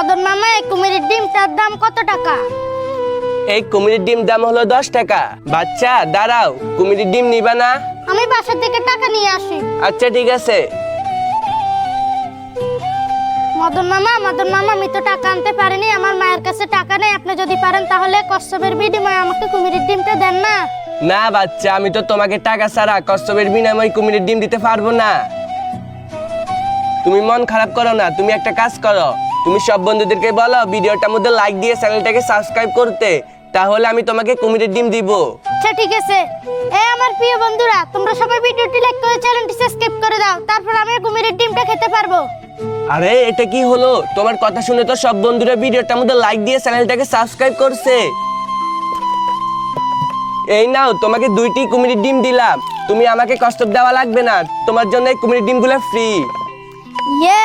মদন মামা, এই কুমিরের ডিমটার দাম কত টাকা? এই কুমিরের ডিম দাম হলো 10 টাকা। বাচ্চা দাঁড়াও, কুমিরের ডিম নিবা না? আমি বাসা থেকে টাকা নিয়ে আসি। আচ্ছা ঠিক আছে। মদন মামা, আমি তো টাকা আনতে পারিনি, আমার মায়ের কাছে টাকা নেই। আপনি যদি পারেন তাহলে কচ্ছপের বিনিময়ে আমাকে কুমিরের ডিমটা দেন না। না বাচ্চা, আমি তো তোমাকে টাকা ছাড়া কচ্ছপের বিনিময়ে কুমিরের ডিম দিতে পারবো না। তুমি মন খারাপ করো না, তুমি একটা কাজ করো, তুমি সব বন্ধুদেরকে বলো ভিডিওটার মধ্যে লাইক দিয়ে চ্যানেলটাকে সাবস্ক্রাইব করতে, তাহলে আমি তোমাকে কুমিরের ডিম দিব। আচ্ছা ঠিক আছে। আমার প্রিয় বন্ধুরা, তোমরা সবাই ভিডিওটি লাইক করে চ্যানেলটি সাবস্ক্রাইব করে দাও, তারপর আমি কুমিরের ডিমটা খেতে পারবো। আরে এটা কি হলো? তোমার কথা শুনে তো সব বন্ধুরা ভিডিওটার মধ্যে লাইক দিয়ে চ্যানেলটাকে সাবস্ক্রাইব করছে। এই নাও, তোমাকে 2টি কুমিরের ডিম দিলাম, তুমি আমাকে কষ্ট দেওয়া লাগবে না, তোমার জন্য এই কুমিরের ডিমগুলো ফ্রি। ইয়ে